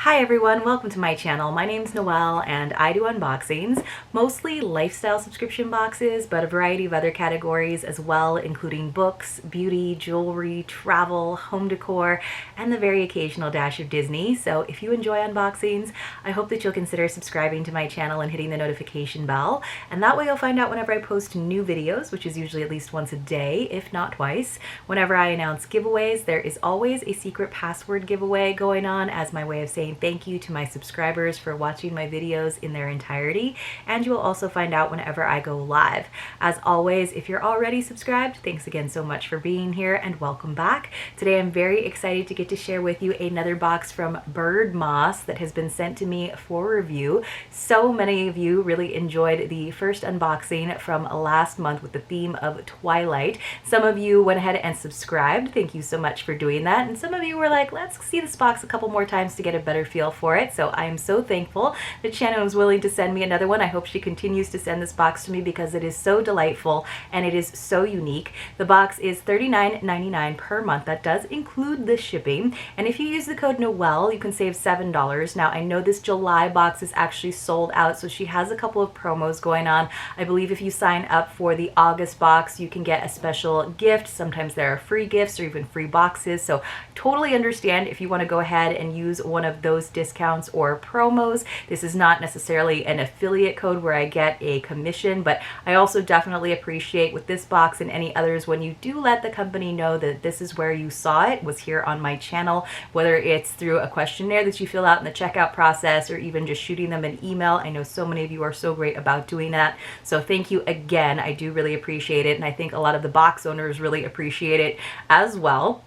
Hi everyone, welcome to my channel. My name's Noelle and I do unboxings, mostly lifestyle subscription boxes, but a variety of other categories as well, including books, beauty, jewelry, travel, home decor, and the very occasional dash of Disney. So if you enjoy unboxings, I hope that you'll consider subscribing to my channel and hitting the notification bell. And that way you'll find out whenever I post new videos, which is usually at least once a day, if not twice. Whenever I announce giveaways, there is always a secret password giveaway going on as my way of saying thank you to my subscribers for watching my videos in their entirety, and you will also find out whenever I go live. As always, if you're already subscribed, thanks again so much for being here and welcome back. Today I'm very excited to get to share with you another box from Birdmoss that has been sent to me for review. So many of you really enjoyed the first unboxing from last month with the theme of Twilight. Some of you went ahead and subscribed. Thank you so much for doing that. And some of you were like, let's see this box a couple more times to get a better feel for it. So I am so thankful that Shannon was willing to send me another one. I hope she continues to send this box to me because it is so delightful and it is so unique. The box is $39.99 per month. That does include the shipping. And if you use the code Noelle, you can save $7. Now I know this July box is actually sold out, so she has a couple of promos going on. I believe if you sign up for the August box, you can get a special gift. Sometimes there are free gifts or even free boxes. So totally understand if you want to go ahead and use one of those discounts or promos. This is not necessarily an affiliate code where I get a commission, but I also definitely appreciate with this box and any others when you do let the company know that this is where you saw it, was here on my channel, whether it's through a questionnaire that you fill out in the checkout process or even just shooting them an email. I know so many of you are so great about doing that. So thank you again. I do really appreciate it. And I think a lot of the box owners really appreciate it as well.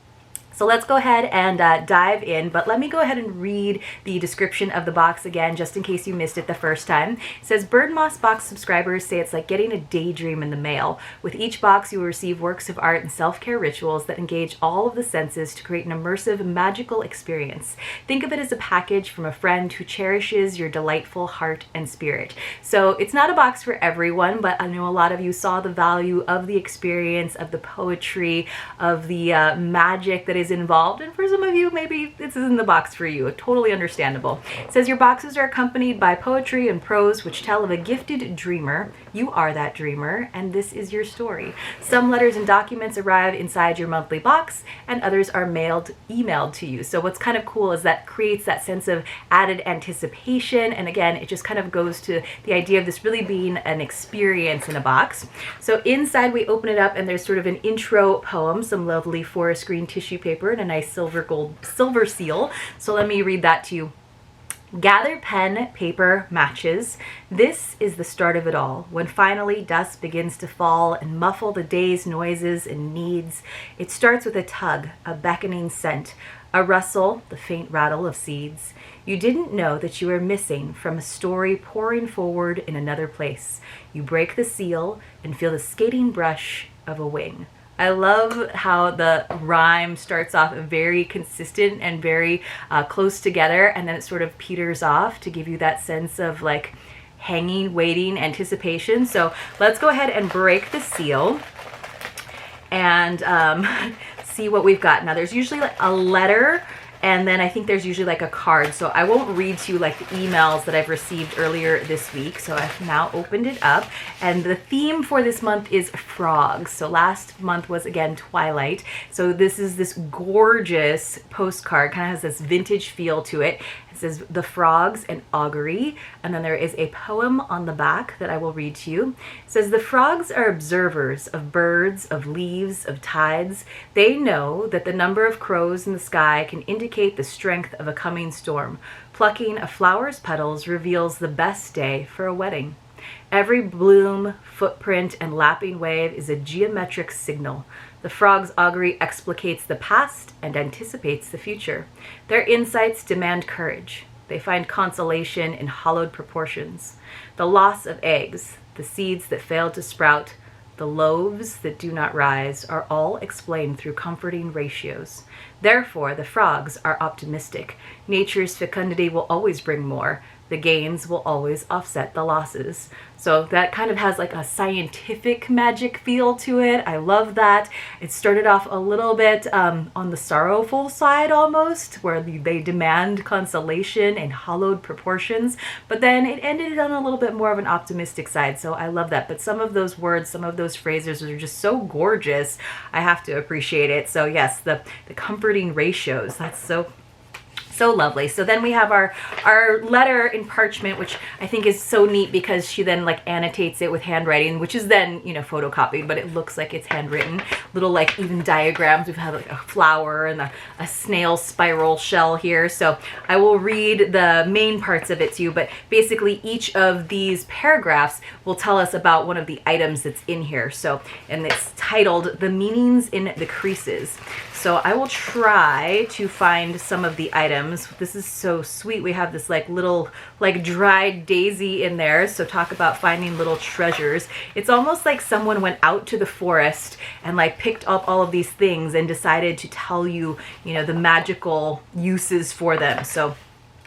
So let's go ahead and dive in, but let me go ahead and read the description of the box again, just in case you missed it the first time. It says, Birdmoss box subscribers say it's like getting a daydream in the mail. With each box, you will receive works of art and self-care rituals that engage all of the senses to create an immersive, magical experience. Think of it as a package from a friend who cherishes your delightful heart and spirit. So it's not a box for everyone, but I know a lot of you saw the value of the experience, of the poetry, of the magic that is involved, and for some of you maybe this isn't the box for you. Totally understandable. It says your boxes are accompanied by poetry and prose which tell of a gifted dreamer. You are that dreamer and this is your story. Some letters and documents arrive inside your monthly box and others are emailed to you. So what's kind of cool is that creates that sense of added anticipation, and again it just kind of goes to the idea of this really being an experience in a box. So inside we open it up and there's sort of an intro poem, some lovely forest green tissue paper and a nice silver seal. So let me read that to you. Gather pen, paper, matches. This is the start of it all. When finally dusk begins to fall and muffle the day's noises and needs, it starts with a tug, a beckoning scent, a rustle, the faint rattle of seeds. You didn't know that you were missing from a story pouring forward in another place. You break the seal and feel the skating brush of a wing. I love how the rhyme starts off very consistent and very close together, and then it sort of peters off to give you that sense of like hanging, waiting, anticipation. So let's go ahead and break the seal and see what we've got. Now there's usually like a letter, and then I think there's usually like a card. So I won't read to you like the emails that I've received earlier this week. So I've now opened it up. And the theme for this month is frogs. So last month was again Twilight. So this is this gorgeous postcard, kind of has this vintage feel to it. It says the frogs and augury, and then there is a poem on the back that I will read to you. It says the frogs are observers of birds, of leaves, of tides. They know that the number of crows in the sky can indicate the strength of a coming storm. Plucking a flower's petals reveals the best day for a wedding. Every bloom, footprint, and lapping wave is a geometric signal. The frog's augury explicates the past and anticipates the future. Their insights demand courage. They find consolation in hollowed proportions. The loss of eggs, the seeds that fail to sprout, the loaves that do not rise are all explained through comforting ratios. Therefore, the frogs are optimistic. Nature's fecundity will always bring more. the gains will always offset the losses. So that kind of has like a scientific magic feel to it. I love that. It started off a little bit on the sorrowful side almost, where they demand consolation in hollowed proportions, but then it ended on a little bit more of an optimistic side. So I love that. But some of those words, some of those phrases are just so gorgeous. I have to appreciate it. So yes, the comforting ratios, that's so lovely. So then we have our letter in parchment, which I think is so neat because she then like annotates it with handwriting, which is then, you know, photocopied, but it looks like it's handwritten. Little like even diagrams. We've had like a flower and a snail spiral shell here. So I will read the main parts of it to you, but basically each of these paragraphs will tell us about one of the items that's in here. So, and it's titled "The Meanings in the Creases." So I will try to find some of the items. This is so sweet. We have this like little like dried daisy in there. So talk about finding little treasures. It's almost like someone went out to the forest and like picked up all of these things and decided to tell you, you know, the magical uses for them. So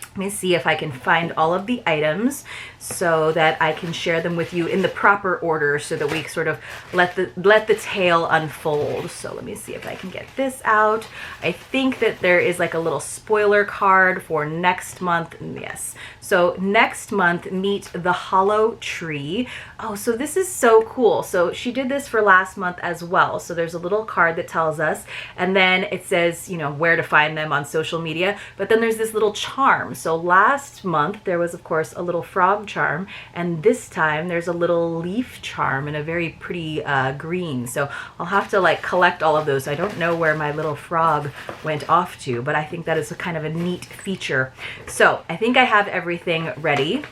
let me see if I can find all of the items so that I can share them with you in the proper order so that we sort of let the tale unfold. So let me see if I can get this out. I think that there is like a little spoiler card for next month. Yes. So next month, meet the hollow tree. Oh, so this is so cool. So she did this for last month as well. So there's a little card that tells us, and then it says, you know, where to find them on social media. But then there's this little charm. So last month there was, of course, a little frog charm, and this time there's a little leaf charm in a very pretty green. So I'll have to like collect all of those. I don't know where my little frog went off to, but I think that is a kind of a neat feature. So I think I have everything ready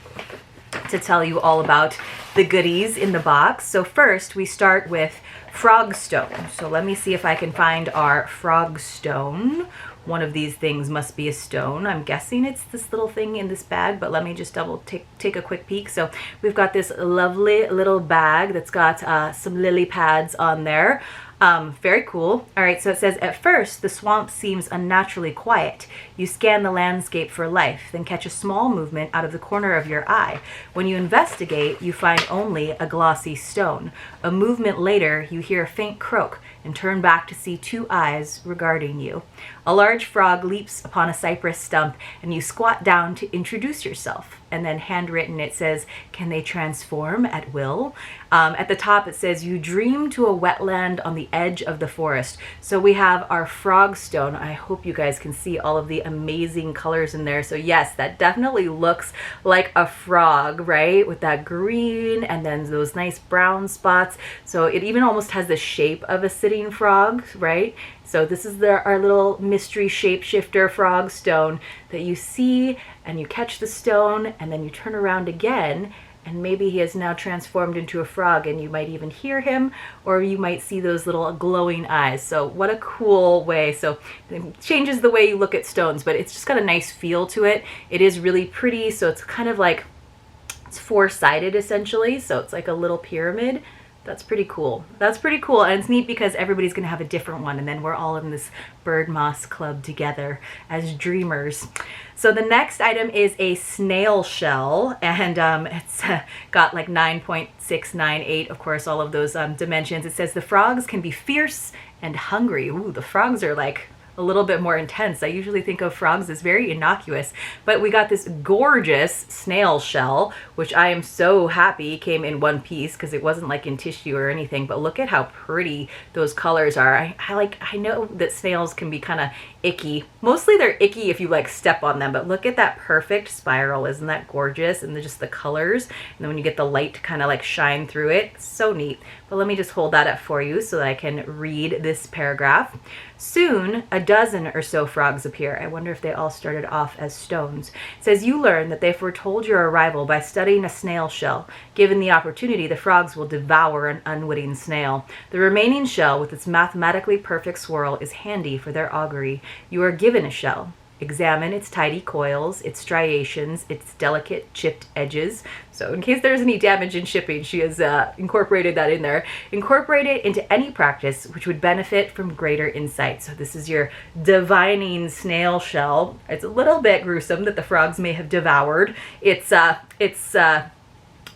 to tell you all about the goodies in the box. So first we start with frog stone. So let me see if I can find our frog stone. One of these things must be a stone. I'm guessing it's this little thing in this bag, but let me just take a quick peek. So we've got this lovely little bag that's got some lily pads on there. Very cool. All right, so it says, at first, the swamp seems unnaturally quiet. You scan the landscape for life, then catch a small movement out of the corner of your eye. When you investigate, you find only a glossy stone. A movement later, you hear a faint croak and turn back to see two eyes regarding you. A large frog leaps upon a cypress stump, and you squat down to introduce yourself. And then handwritten, it says, can they transform at will? At the top, it says, you dream to a wetland on the edge of the forest. So we have our frog stone. I hope you guys can see all of the amazing colors in there. So yes, that definitely looks like a frog, right? With that green and then those nice brown spots. So it even almost has the shape of a sitting frog, right? So this is our little mystery shapeshifter frog stone that you see, and you catch the stone and then you turn around again, and maybe he has now transformed into a frog, and you might even hear him, or you might see those little glowing eyes. So what a cool way. So it changes the way you look at stones, but it's just got a nice feel to it. It is really pretty. So it's kind of like, it's four-sided essentially. So it's like a little pyramid. That's pretty cool. That's pretty cool. And it's neat because everybody's going to have a different one. And then we're all in this Birdmoss club together as dreamers. So the next item is a snail shell. And it's got like 9.698, of course, all of those dimensions. It says the frogs can be fierce and hungry. Ooh, the frogs are like a little bit more intense. I usually think of frogs as very innocuous, but we got this gorgeous snail shell, which I am so happy came in one piece because it wasn't like in tissue or anything, but look at how pretty those colors are. I know that snails can be kind of icky. Mostly they're icky if you like step on them, but look at that perfect spiral. Isn't that gorgeous? And just the colors, and then when you get the light to kind of like shine through it, so neat. But let me just hold that up for you so that I can read this paragraph. Soon, a dozen or so frogs appear. I wonder if they all started off as stones. It says, you learn that they foretold your arrival by studying a snail shell. Given the opportunity, the frogs will devour an unwitting snail. The remaining shell, with its mathematically perfect swirl, is handy for their augury. You are given a shell. Examine its tidy coils, its striations, its delicate chipped edges. So in case there's any damage in shipping, she has incorporated that in there. Incorporate it into any practice which would benefit from greater insight. So this is your divining snail shell. It's a little bit gruesome that the frogs may have devoured its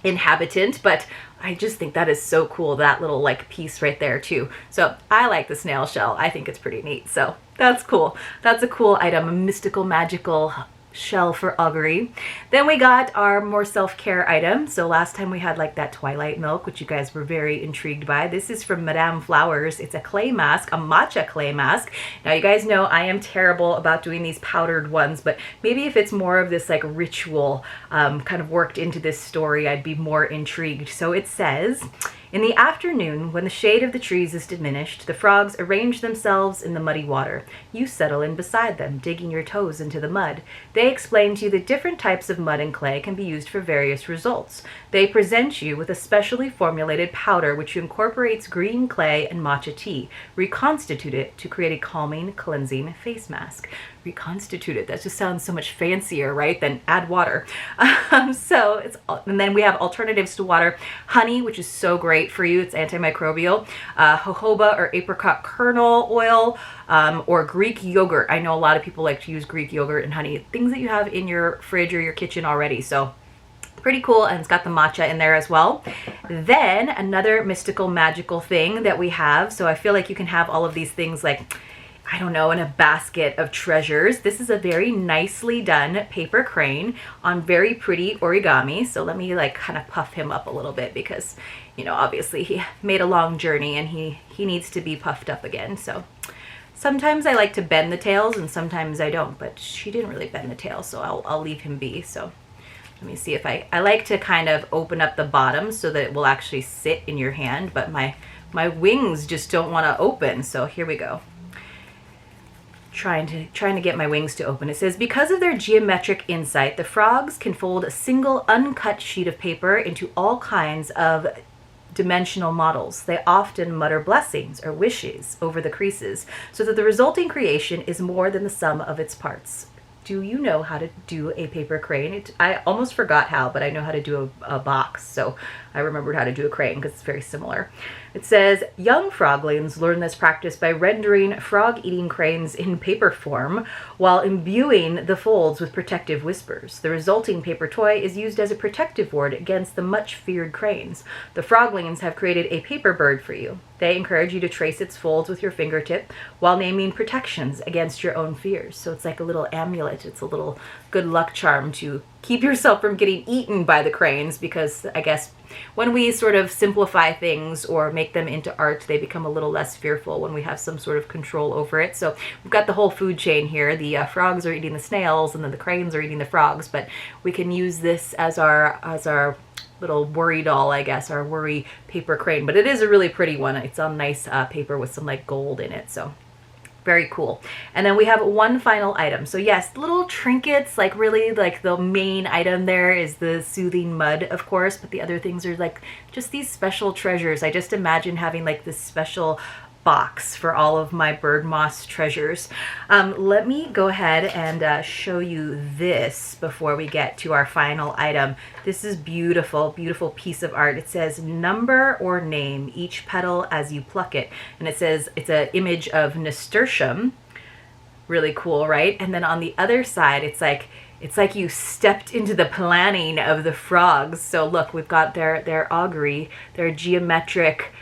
inhabitant, but I just think that is so cool, that little like piece right there too. So I like the snail shell. I think it's pretty neat. So that's cool. That's a cool item, a mystical, magical shell for augury. Then we got our more self-care item. So last time we had like that twilight milk, which you guys were very intrigued by. This is from Madame Flowers. It's a clay mask, a matcha clay mask. Now you guys know I am terrible about doing these powdered ones, but maybe if it's more of this like ritual kind of worked into this story, I'd be more intrigued. So it says, in the afternoon, when the shade of the trees is diminished, the frogs arrange themselves in the muddy water. You settle in beside them, digging your toes into the mud. They explain to you that different types of mud and clay can be used for various results. They present you with a specially formulated powder which incorporates green clay and matcha tea. Reconstitute it to create a calming, cleansing face mask. Reconstitute it. That just sounds so much fancier, right? Than add water. And then we have alternatives to water. Honey, which is so great for you. It's antimicrobial. Jojoba or apricot kernel oil, or Greek yogurt. I know a lot of people like to use Greek yogurt and honey, things that you have in your fridge or your kitchen already. So pretty cool, and it's got the matcha in there as well. Then another mystical, magical thing that we have. So I feel like you can have all of these things like, I don't know, in a basket of treasures. This is a very nicely done paper crane on very pretty origami. So let me like kind of puff him up a little bit because, you know, obviously he made a long journey and he needs to be puffed up again. So sometimes I like to bend the tails and sometimes I don't, but she didn't really bend the tail, so I'll leave him be. So let me see if I like to kind of open up the bottom so that it will actually sit in your hand, but my wings just don't want to open. So here we go. Trying to get my wings to open. It says, because of their geometric insight, the frogs can fold a single uncut sheet of paper into all kinds of dimensional models. They often mutter blessings or wishes over the creases so that the resulting creation is more than the sum of its parts. Do you know how to do a paper crane? I almost forgot how, but I know how to do a box, so I remembered how to do a crane because it's very similar. It says, young froglings learn this practice by rendering frog-eating cranes in paper form while imbuing the folds with protective whispers. The resulting paper toy is used as a protective ward against the much-feared cranes. The froglings have created a paper bird for you. They encourage you to trace its folds with your fingertip while naming protections against your own fears. So it's like a little amulet. It's a little good luck charm to keep yourself from getting eaten by the cranes, because I guess when we sort of simplify things or make them into art, they become a little less fearful when we have some sort of control over it. So we've got the whole food chain here. The frogs are eating the snails and then the cranes are eating the frogs, but we can use this as our little worry doll, I guess, our worry paper crane. But it is a really pretty one. It's on nice paper with some like gold in it. So very cool. And then we have one final item. So yes, little trinkets, like really like the main item there is the soothing mud, of course, but the other things are like just these special treasures. I just imagine having like this special box for all of my Birdmoss treasures. Let me go ahead and show you this before we get to our final item. This is beautiful, beautiful piece of art. It says, number or name each petal as you pluck it. And it says, it's an image of nasturtium. Really cool, right? And then on the other side, it's like you stepped into the planning of the frogs. So look, we've got their augury, their geometric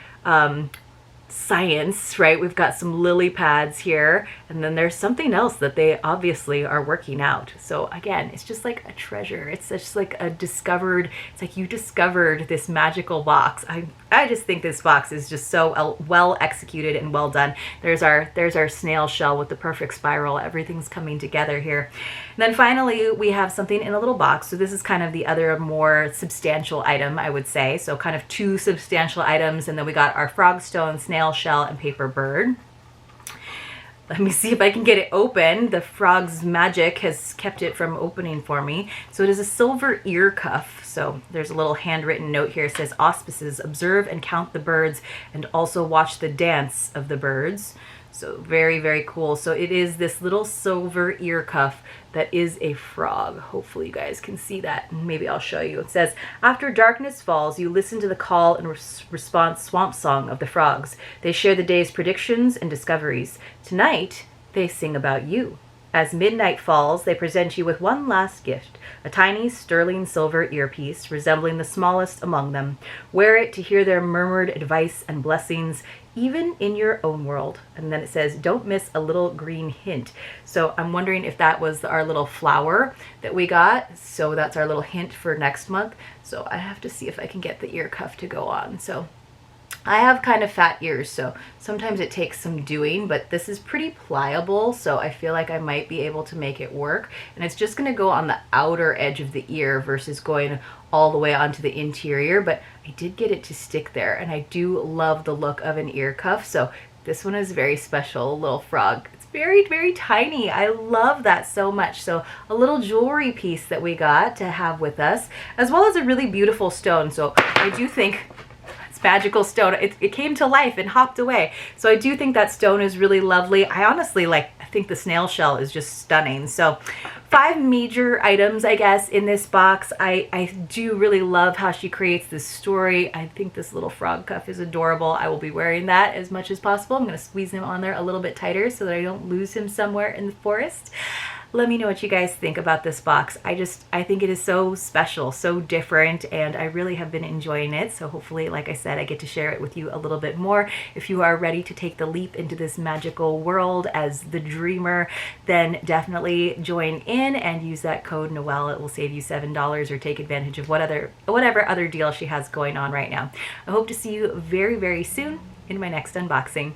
science, right? We've got some lily pads here, and then there's something else that they obviously are working out. So again, it's just like a treasure. It's just like it's like you discovered this magical box. I just think this box is just so well executed and well done. There's our snail shell with the perfect spiral. Everything's coming together here. And then finally, we have something in a little box. So this is kind of the other more substantial item, I would say. So kind of two substantial items. And then we got our frogstone, snail shell, and paper bird. Let me see if I can get it open. The frog's magic has kept it from opening for me. So it is a silver ear cuff. So there's a little handwritten note here. It says, auspices, observe and count the birds and also watch the dance of the birds. So very, very cool. So it is this little silver ear cuff that is a frog. Hopefully you guys can see that. Maybe I'll show you. It says, after darkness falls, you listen to the call and response swamp song of the frogs. They share the day's predictions and discoveries. Tonight, they sing about you. As midnight falls, they present you with one last gift, a tiny sterling silver earpiece resembling the smallest among them. Wear it to hear their murmured advice and blessings, even in your own world. And then it says, don't miss a little green hint. So I'm wondering if that was our little flower that we got. So that's our little hint for next month. So I have to see if I can get the ear cuff to go on. So I have kind of fat ears, so sometimes it takes some doing, but this is pretty pliable, so I feel like I might be able to make it work. And it's just going to go on the outer edge of the ear versus going all the way onto the interior, but I did get it to stick there, and I do love the look of an ear cuff, so this one is very special, little frog. It's very, very tiny. I love that so much. So a little jewelry piece that we got to have with us, as well as a really beautiful stone. So I do think magical stone. It came to life and hopped away. So I do think that stone is really lovely. I honestly I think the snail shell is just stunning. So 5 major items, I guess, in this box. I do really love how she creates this story. I think this little frog cuff is adorable. I will be wearing that as much as possible. I'm going to squeeze him on there a little bit tighter so that I don't lose him somewhere in the forest. Let me know what you guys think about this box. I think it is so special, so different, and I really have been enjoying it. So hopefully, like I said, I get to share it with you a little bit more. If you are ready to take the leap into this magical world as the dreamer, then definitely join in and use that code Noel. It will save you $7 or take advantage of whatever other deal she has going on right now. I hope to see you very, very soon in my next unboxing.